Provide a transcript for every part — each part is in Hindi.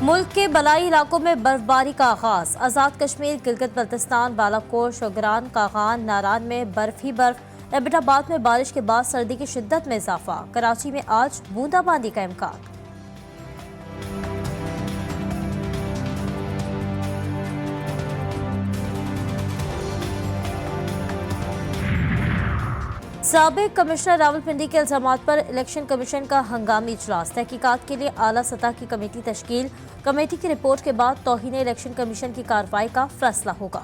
मुल्क के बलाई इलाकों में बर्फबारी का आगाज। आज़ाद कश्मीर, गिलगित बल्तिस्तान, बालाकोट, शोगरान, कागान, नारान में बर्फ ही बर्फ। एबटाबाद में बारिश के बाद सर्दी की शिद्दत में इजाफा। कराची में आज बूंदाबांदी का इम्कान। साबिक कमिश्नर रावलपिंडी के इल्जामात पर इलेक्शन कमीशन का हंगामी इजलास। तहकीकात के लिए आला सतह की कमेटी तश्कील। कमेटी की रिपोर्ट के बाद तौहीन इलेक्शन कमीशन की कार्रवाई का फैसला होगा।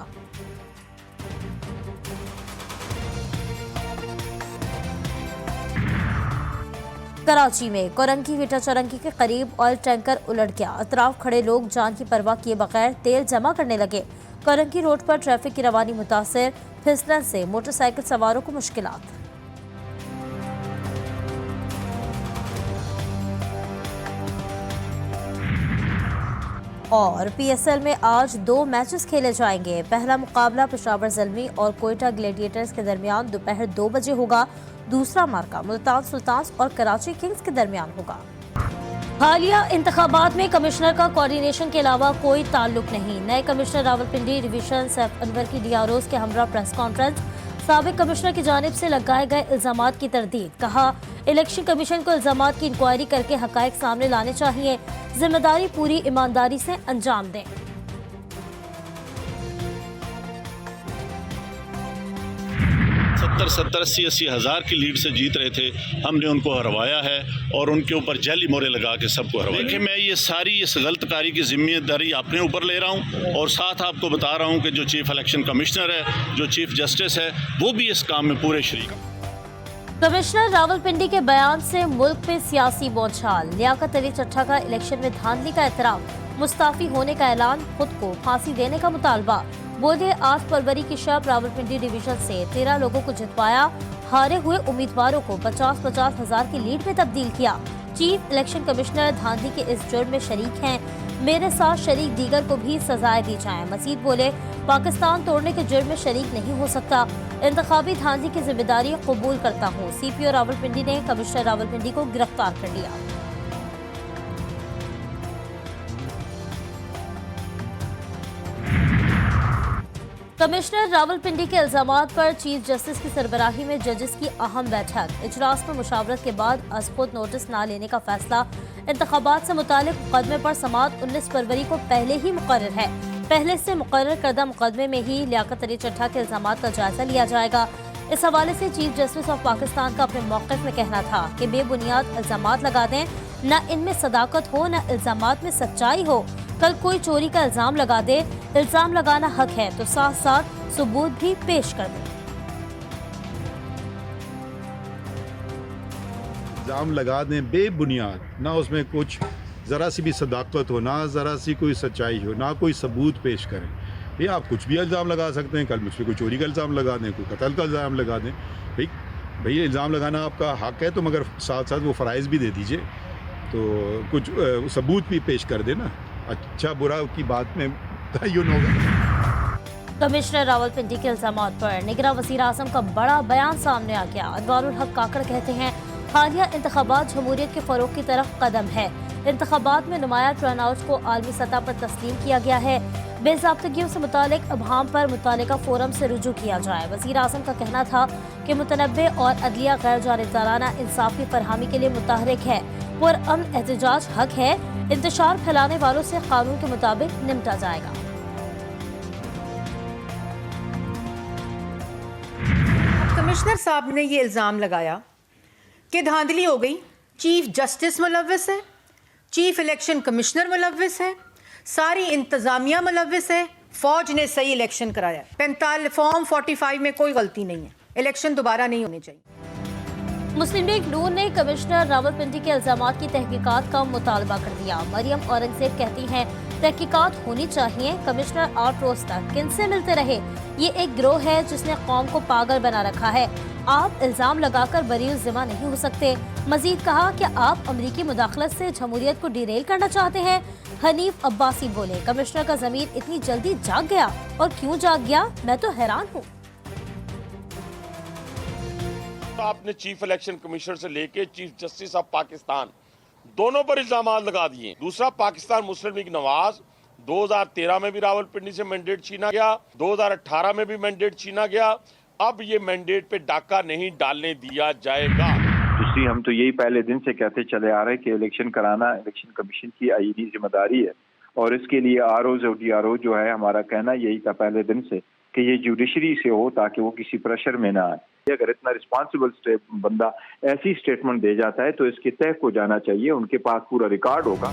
कराची में कोरंकी विटा चरंगी के करीब ऑयल टैंकर उलट गया। अतराफ खड़े लोग जान की परवाह किए बगैर तेल जमा करने लगे। कोरंकी रोड पर ट्रैफिक की रवानी मुतासिर। फिसलन से मोटरसाइकिल सवारों को मुश्किलात। और पीएसएल में आज 2 मैचेस खेले जाएंगे। पहला मुकाबला पेशावर ज़ल्मी और कोयटा ग्लैडिएटर्स के दरमियान दोपहर 2 बजे होगा। दूसरा मार्का मुल्तान सुल्तान्स और कराची किंग्स के दरमियान होगा। हालिया इंतखाबात में कमिश्नर का कोऑर्डिनेशन के अलावा कोई ताल्लुक नहीं। नए कमिश्नर रावलपिंडी डिवीजन सैफ अनवर की डीआरओज के हमरा प्रेस कॉन्फ्रेंस। साबिक कमिश्नर की जानिब से लगाए गए इल्जामात की तरदीद। कहा, इलेक्शन कमीशन को इल्जामात की इंक्वायरी करके हकायक सामने लाने चाहिए। जिम्मेदारी पूरी ईमानदारी से अंजाम दें। 70-80 हज़ार की लीड से जीत रहे थे। हमने उनको हरवाया है और उनके ऊपर जाली मोहरे लगा के सबको हरवाया। देखिए, मैं ये सारी इस गलतकारी की जिम्मेदारी अपने ऊपर ले रहा हूँ और साथ आपको बता रहा हूँ कि जो चीफ इलेक्शन कमिश्नर है, जो चीफ जस्टिस है, वो भी इस काम में पूरे शरीक। कमिश्नर रावलपिंडी के बयान से मुल्क में सियासी बौछार। लियाकत अली चट्टा का इलेक्शन में धांधली का एतराफ। मुस्ताफी होने का ऐलान, खुद को फांसी देने का मुतालबा। बोले 8 फरवरी की शब रावलपिंडी डिवीजन से 13 लोगों को जितवाया। हारे हुए उम्मीदवारों को 50-50 हज़ार की लीड में तब्दील किया। चीफ इलेक्शन कमिश्नर धांधली के इस जुर्म में शरीक हैं। मेरे साथ शरीक दीगर को भी सजाएं दी जाएं। मजीद बोले, पाकिस्तान तोड़ने के जुर्म में शरीक नहीं हो सकता। इंतखाबी धांधली की जिम्मेदारी कबूल करता हूँ। CPO रावलपिंडी ने कमिश्नर रावलपिंडी को गिरफ्तार कर लिया। कमिश्नर रावलपिंडी के इल्जामात पर चीफ जस्टिस की सरबराही में जजेस की अहम बैठक। इजलास में मुशावरत के बाद अज़खुद नोटिस न लेने का फैसला। इंतखाबात से मुतालिक मुकदमे पर समाअत 19 फरवरी को पहले ही मुकर्रर है। पहले से मुकर्रर करदा मुकदमे में ही लियाकत अली चट्टा के इल्जामात का जायजा लिया जाएगा। इस हवाले से चीफ जस्टिस ऑफ पाकिस्तान का अपने मौक़िफ़ में कहना था कि बेबुनियाद इल्जामात लगा दें, न इनमें सदाकत हो न इल्जामात में सच्चाई हो। कल कोई चोरी का इल्जाम लगा दे, इल्जाम लगाना हक है तो साथ साथ सबूत भी पेश कर दे। इल्जाम लगा दें बेबुनियाद, ना उसमें कुछ ज़रा सी भी सदाकत हो, ना ज़रा सी कोई सच्चाई हो, ना कोई सबूत पेश करें। ये आप कुछ भी इल्ज़ाम लगा सकते हैं। कल मुझ पर कोई चोरी का इल्ज़ाम लगा दें, कोई कत्ल का इल्ज़ाम लगा दें। भाई इल्ज़ाम लगाना आपका हक है, तो मगर साथ साथ वो फ़राइज़ भी दे दीजिए, तो कुछ सबूत भी पेश कर देना। अच्छा बुरा की बात में तयन होगा। कमिश्नर रावलपिंडी के इल्जामात पर निगरां वज़ीर आज़म का बड़ा बयान सामने आ गया। अनवारुल हक काकड़ कहते हैं, हालिया इंतखाबात जमहूरियत के फ़रोग़ की तरफ कदम है। इंतखाबात में नुमाया टर्नआउट को आलमी सतह पर तस्लीम किया गया है। बेज़ाब्तगियों से मुतालिक अबहाम पर मुतालिका फोरम से रुजू किया जाए। वज़ीर आज़म का कहना था कि मुतनब्बे और अदलिया गैर जानिबदाराना इंसाफ की फरहमी के लिए मुतहरिक है। पुरअमन एहतजाज हक है। इंतशार फैलाने वालों से कानून के मुताबिक निपटा जाएगा। कमिश्नर साहब ने ये इल्ज़ाम लगाया कि धांधली हो गई। चीफ जस्टिस मुलव्विस है, चीफ इलेक्शन कमिश्नर मुलव्विस है, सारी इंतज़ामिया मुलव्विस है। फ़ौज ने सही इलेक्शन कराया। 45 फॉर्म 45 में कोई गलती नहीं है। इलेक्शन दोबारा नहीं होने चाहिए। मुस्लिम लीग नून ने कमिश्नर रावलपिंडी के इल्जामात की तहकीकात का मुतालबा कर दिया। मरियम औरंगजेब कहती हैं, तहकीकात होनी चाहिए। कमिश्नर 8 रोज तक किनसे मिलते रहे? ये एक गिरोह है जिसने कौम को पागल बना रखा है। आप इल्जाम लगाकर बरीउल ज़िम्मा नहीं हो सकते। मजीद कहा कि आप अमरीकी मुदाखलत से जमहूरियत को डिरेल करना चाहते हैं। हनीफ अब्बासी बोले, कमिश्नर का ज़मीर इतनी जल्दी जाग गया, और क्यों जाग गया, मैं तो हैरान हूँ। आपने चीफ इलेक्शन कमिश्नर से लेके चीफ जस्टिस ऑफ पाकिस्तान दोनों पर इल्जाम लगा दिए। दूसरा, पाकिस्तान मुस्लिम लीग नवाज 2013 में भी रावलपिंडी से मैंडेट छीना गया, 2018 में भी मैंडेट छीना गया। अब ये मैंडेट पे डाका नहीं डालने दिया जाएगा। दूसरी, हम तो यही पहले दिन से कहते चले आ रहे हैं कि इलेक्शन कराना इलेक्शन कमीशन की आईनी जिम्मेदारी है और इसके लिए आरओज और डीआरओ जो है, हमारा कहना यही था पहले दिन से कि ये जुडिशरी से हो ताकि वो किसी प्रेशर में ना आए। अगर इतना रिस्पॉन्सिबल बंदा ऐसी स्टेटमेंट दे जाता है तो इसके तय को जाना चाहिए, उनके पास पूरा रिकॉर्ड होगा।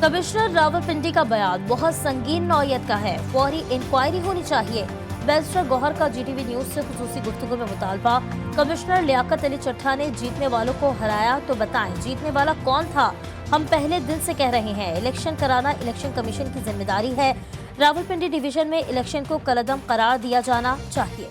कमिश्नर रावलपिंडी का बयान बहुत संगीन नौयत का है, फौरी इंक्वायरी होनी चाहिए। बैरिस्टर गौहर का जीटीवी न्यूज से खुसूसी गुफ्तगू में मुतालबा। कमिश्नर लियाकत अली चट्ठा ने जीतने वालों को हराया तो बताएं जीतने वाला कौन था। हम पहले दिन से कह रहे हैं इलेक्शन कराना इलेक्शन कमीशन की जिम्मेदारी है। रावलपिंडी डिवीजन में इलेक्शन को कलअदम करार दिया जाना चाहिए।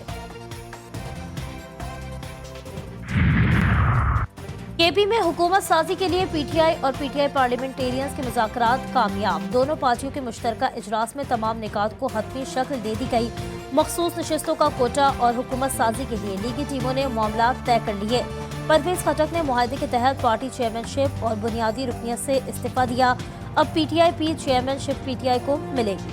केपी में हुकूमत साजी के लिए पीटीआई और पीटीआई पार्लियामेंटेरियंस के मुज़ाकरात कामयाब। दोनों पार्टियों के मुश्तरका इजलास में तमाम निकात को हतमी शक्ल दे दी गई। मखसूस नशिस्तों का कोटा और हुकूमत साजी के लिए लीगी टीमों ने मामला तय कर लिए। परवेज खटक ने मुआहदे के तहत पार्टी चेयरमैनशिप और बुनियादी रुकनियत से इस्तीफा दिया। अब पीटीआई पी चेयरमैनशिप पीटीआई को मिलेगी।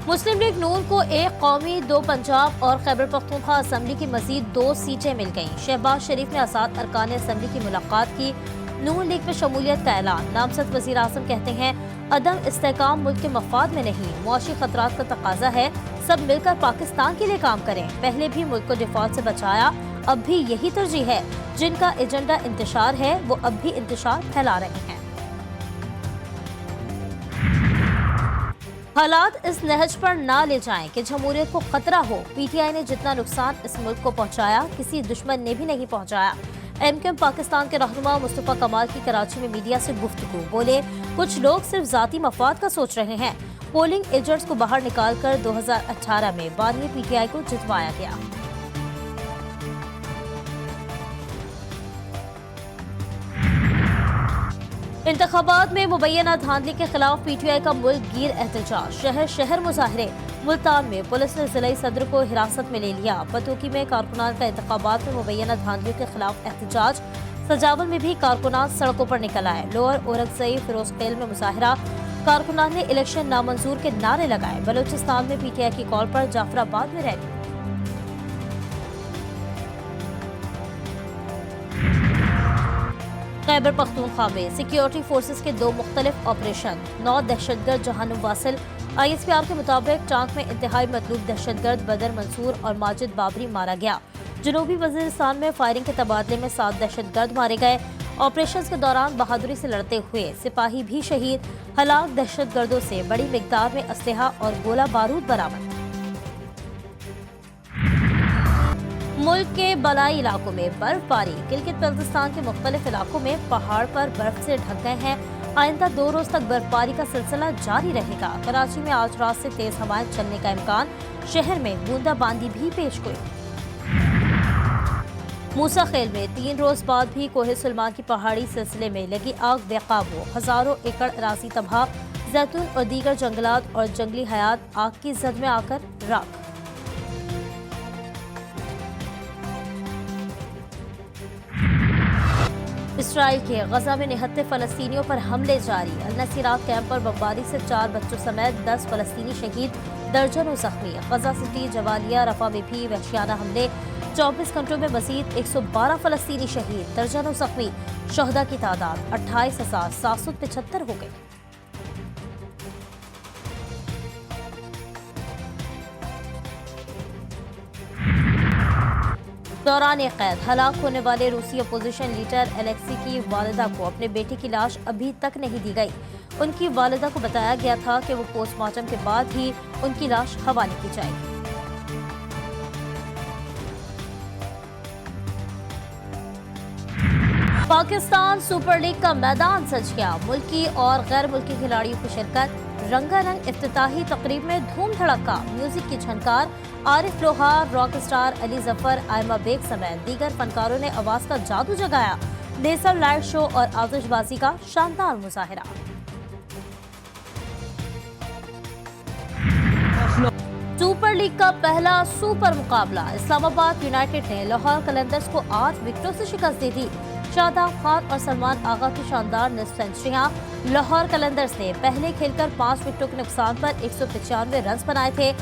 मुस्लिम लीग नून को एक कौमी, 2 पंजाब और खैबर पख्तूनख्वा असम्बली की मजीद 2 सीटें मिल गईं। शहबाज शरीफ ने आसाद अरकान असम्बली की मुलाकात की। नून लीग में शमूलियत का ऐलान। नामजद वज़ीर आज़म कहते हैं अदम इस्तेहकाम मुल्क के मफाद में नहीं, मुआशी खतरात का तकाजा है। सब मिलकर पाकिस्तान के लिए काम करें। पहले भी मुल्क को डिफॉल्ट से बचाया, अब भी यही तरजीह है। जिनका एजेंडा इंतशार है वो अब भी इंतशार फैला रहे हैं। हालात इस नहज पर ना ले जाएं कि जमहूरियत को खतरा हो। पीटीआई ने जितना नुकसान इस मुल्क को पहुंचाया किसी दुश्मन ने भी नहीं पहुंचाया। एमकेएम पाकिस्तान के रहनुमा मुस्तफा कमाल की कराची में मीडिया से गुफ्तगू। बोले कुछ लोग सिर्फ जाती मफाद का सोच रहे हैं। पोलिंग एजेंट्स को बाहर निकालकर 2018 में बानी पीटीआई को जितवाया गया। इंतखाबात में मुबैना धांधली के खिलाफ पीटीआई का मुल्क गिर एहतजाज। शहर शहर मुजाहरे। मुल्तान में पुलिस ने जिला सदर को हिरासत में ले लिया। पतोकी में कारकुनान का इंतखाबात में मुबैना धांधलियों के खिलाफ एहतजाज। सजावल में भी कारकुनान सड़कों पर निकल आए। लोअर औरंगज़ई फिरोजखेल में मुजाहरा। कारकुनान ने इलेक्शन नामंजूर के नारे लगाए। बलूचिस्तान में पीटीआई की कॉल पर जाफराबाद में रैली। खैबर पख्तूनख्वा में सिक्योरिटी फोर्सेस के 2 मुख्तलिफ ऑपरेशन। 9 दहशतगर्द जहानुम वासिल। ISPR के मुताबिक टांक में इंतहाई मतलूब दहशतगर्द बदर मंसूर और माजिद बाबरी मारा गया। जनूबी वजीरिस्तान में फायरिंग के तबादले में 7 दहशतगर्द मारे गए। ऑपरेशन के दौरान बहादुरी से लड़ते हुए सिपाही भी शहीद। हलाक दहशतगर्दों से बड़ी मिकदार में असलहा और गोला बारूद बरामद। मुल्क के बलाई इलाकों में बर्फबारी। गिलगित बल्तिस्तान के मुख्तलिफ इलाकों में पहाड़ पर बर्फ से ढक गए हैं। आइंदा 2 रोज तक बर्फबारी का सिलसिला जारी रहेगा। कराची में आज रात से तेज हवाएं चलने का इम्कान। शहर में बूंदाबांदी भी पेश हुई। मूसा खेल में 3 रोज बाद भी कोहे सुलमान की पहाड़ी सिलसिले में लगी आग बेकाबू। हजारों एकड़ अराजी तबाह। जैतून और दीगर जंगलात और जंगली हयात आग की जद में आकर राख। इसराइल के गजा में निहत्ते फलस्तीनियों पर हमले जारी। अल-नसीरात कैंप पर बमबारी से 4 बच्चों समेत 10 फलस्तीनी शहीद, दर्जनों जख्मी। गजा सिटी, जवालिया, रफा में भी वहशियाना हमले। 24 घंटों में मजीद 112 फलस्तीनी शहीद, दर्जनों जख्मी। शहदा की तादाद 28,775 हो गई। दौरान कैद हलाक होने वाले रूसी अपोजिशन लीडर एलेक्सी की वालिदा को अपने बेटे की लाश अभी तक नहीं दी गई। उनकी वालिदा को बताया गया था कि वो पोस्टमार्टम के बाद ही उनकी लाश हवाले की जाएगी। पाकिस्तान सुपर लीग का मैदान सज गया। मुल्की और गैर मुल्की खिलाड़ियों की शिरकत। रंगारंग इफ्तिताही तकरीब में धूम धड़का। म्यूजिक की झनकार। आरिफ लोहार, रॉक स्टार अली जफर, आयमा बेग समेत दीगर फनकारों ने आवाज का जादू जगाया। लेजर लाइट शो और आतिशबाजी का शानदार मुजाहिरा। सुपर लीग का पहला सुपर मुकाबला। इस्लामाबाद यूनाइटेड ने लाहौर कलंदर्स को 8 विकेटों से शिकस्त दी थी। शादाब खान और सलमान आगा की शानदार निस्फ सेंचुरियां। लाहौर कलंदर्स ने पहले खेलकर 5 विकेटों के नुकसान पर 195 रन बनाए थे।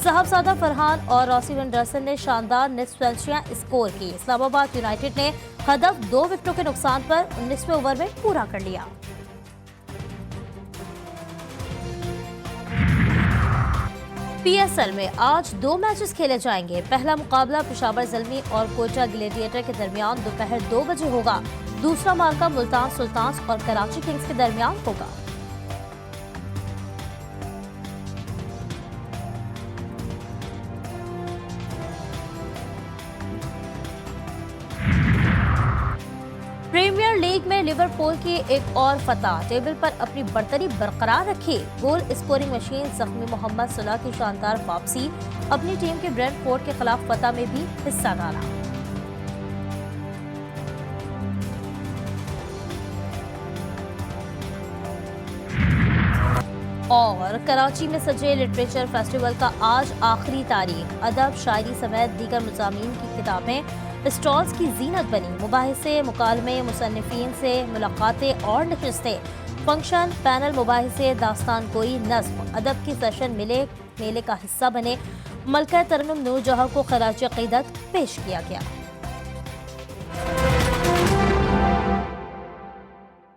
साहबजादा फरहान और रॉसी वेंडरसन ने शानदार निस्फ सेंचुरियां स्कोर की। इस्लामाबाद यूनाइटेड ने हदफ 2 विकेटों के नुकसान पर 19वें ओवर में पूरा कर लिया। पीएसएल में आज 2 मैचेस खेले जाएंगे। पहला मुकाबला पेशावर ज़ल्मी और कोयटा ग्लेडिएटर के दरमियान दोपहर 2 बजे होगा। दूसरा मार्का मुल्तान सुल्तान्स और कराची किंग्स के दरमियान होगा। प्रीमियर लीग में लिवरपूल की एक और फतह। टेबल पर अपनी बरतरी बरकरार रखी। गोल स्कोरिंग मशीन जख्मी मोहम्मद सलाह की शानदार वापसी। अपनी टीम के ब्रेंटफोर्ड के खिलाफ फतह में भी हिस्सा डाला। और कराची में सजे लिटरेचर फेस्टिवल का आज आखिरी तारीख। अदब, शायरी समेत दीगर मज़ामीन की किताबें स्टॉल्स की जीनत बनी। मुबाहिसे, मुकालमे, मुसन्निफीन से मुलाकातें और नशिस्तें, फंक्शन, पैनल, मुबाहिसे, दास्तान गोई, नज़्म, अदब की सेशन मेले का हिस्सा बने। मलका तरन्नुम नूर जहाँ को खराज अक़ीदत पेश किया गया।